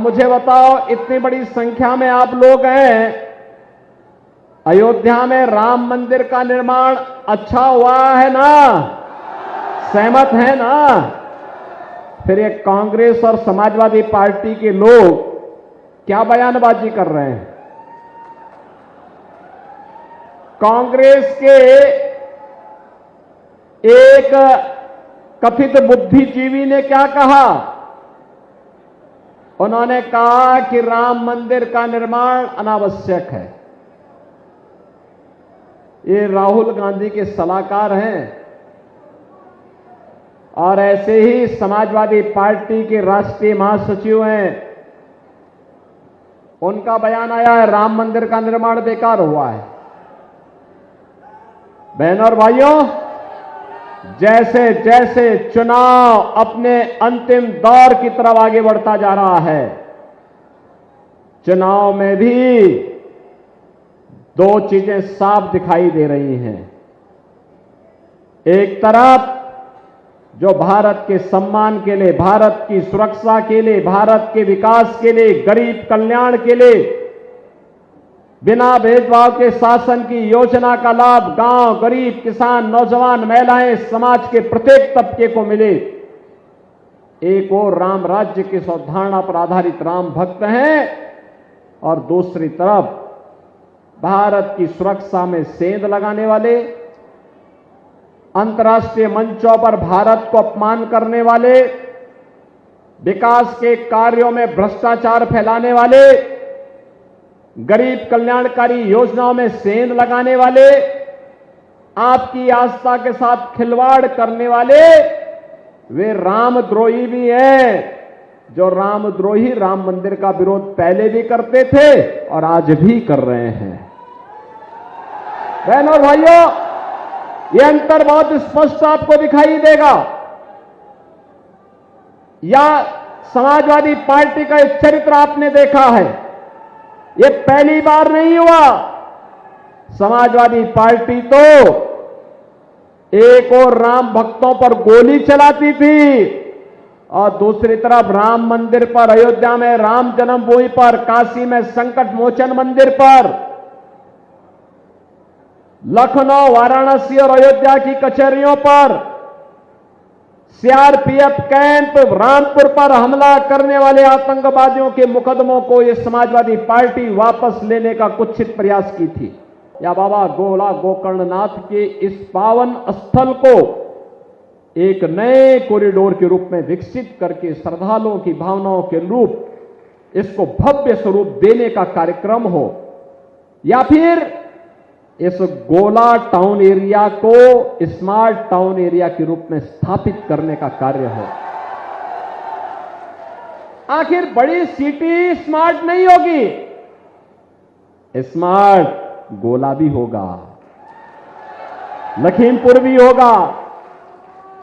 मुझे बताओ, इतनी बड़ी संख्या में आप लोग हैं, अयोध्या में राम मंदिर का निर्माण अच्छा हुआ है ना? सहमत है ना? फिर ये कांग्रेस और समाजवादी पार्टी के लोग क्या बयानबाजी कर रहे हैं? कांग्रेस के एक कथित बुद्धिजीवी ने क्या कहा? उन्होंने कहा कि राम मंदिर का निर्माण अनावश्यक है। ये राहुल गांधी के सलाहकार हैं और ऐसे ही समाजवादी पार्टी के राष्ट्रीय महासचिव हैं। उनका बयान आया है, राम मंदिर का निर्माण बेकार हुआ है। बहनों और भाइयों, जैसे जैसे चुनाव अपने अंतिम दौर की तरफ आगे बढ़ता जा रहा है, चुनाव में भी दो चीजें साफ दिखाई दे रही हैं। एक तरफ जो भारत के सम्मान के लिए, भारत की सुरक्षा के लिए, भारत के विकास के लिए, गरीब कल्याण के लिए बिना भेदभाव के शासन की योजना का लाभ गांव, गरीब, किसान, नौजवान, महिलाएं, समाज के प्रत्येक तबके को मिले। एक और राम राज्य की अवधारणा पर आधारित राम भक्त हैं और दूसरी तरफ भारत की सुरक्षा में सेंध लगाने वाले, अंतर्राष्ट्रीय मंचों पर भारत को अपमान करने वाले, विकास के कार्यों में भ्रष्टाचार फैलाने वाले, गरीब कल्याणकारी योजनाओं में सेंध लगाने वाले, आपकी आस्था के साथ खिलवाड़ करने वाले, वे रामद्रोही भी हैं। जो रामद्रोही राम मंदिर का विरोध पहले भी करते थे और आज भी कर रहे हैं। बहनों और भाइयों, यह अंतर बहुत स्पष्ट आपको दिखाई देगा। या समाजवादी पार्टी का एक चरित्र आपने देखा है, यह पहली बार नहीं हुआ। समाजवादी पार्टी तो एक और राम भक्तों पर गोली चलाती थी और दूसरी तरफ राम मंदिर पर, अयोध्या में राम जन्मभूमि पर, काशी में संकट मोचन मंदिर पर, लखनऊ, वाराणसी और अयोध्या की कचहरियों पर, सीआरपीएफ कैंप, रामपुर पर हमला करने वाले आतंकवादियों के मुकदमों को यह समाजवादी पार्टी वापस लेने का कुत्सित प्रयास की थी। या बाबा गोला गोकर्णनाथ के इस पावन स्थल को एक नए कॉरिडोर के रूप में विकसित करके श्रद्धालुओं की भावनाओं के अनुरूप इसको भव्य स्वरूप देने का कार्यक्रम हो, या फिर इस गोला टाउन एरिया को स्मार्ट टाउन एरिया के रूप में स्थापित करने का कार्य हो। आखिर बड़ी सिटी स्मार्ट नहीं होगी, स्मार्ट गोला भी होगा, लखीमपुर भी होगा।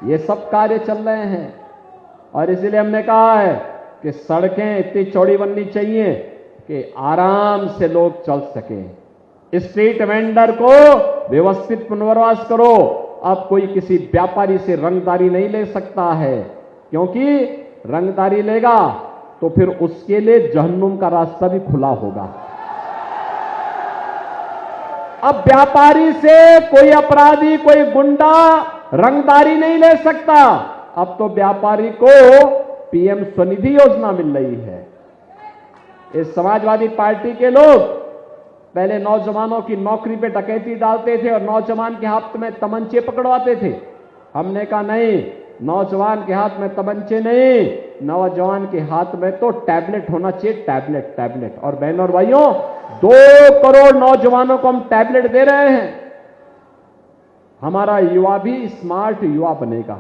ये सब कार्य चल रहे हैं और इसलिए हमने कहा है कि सड़कें इतनी चौड़ी बननी चाहिए कि आराम से लोग चल सकें। स्ट्रीट वेंडर को व्यवस्थित पुनर्वास करो। अब कोई किसी व्यापारी से रंगदारी नहीं ले सकता है, क्योंकि रंगदारी लेगा तो फिर उसके लिए जहन्नुम का रास्ता भी खुला होगा। अब व्यापारी से कोई अपराधी, कोई गुंडा रंगदारी नहीं ले सकता। अब तो व्यापारी को पीएम स्वनिधि योजना मिल रही है। इस समाजवादी पार्टी के लोग पहले नौजवानों की नौकरी पे डकैती डालते थे और नौजवान के हाथ में तमंचे पकड़वाते थे। हमने कहा नहीं, नौजवान के हाथ में तमंचे नहीं, नौजवान के हाथ में तो टैबलेट होना चाहिए, टैबलेट। और बहनों और भाइयों, 2 करोड़ नौजवानों को हम टैबलेट दे रहे हैं। हमारा युवा भी स्मार्ट युवा बनेगा।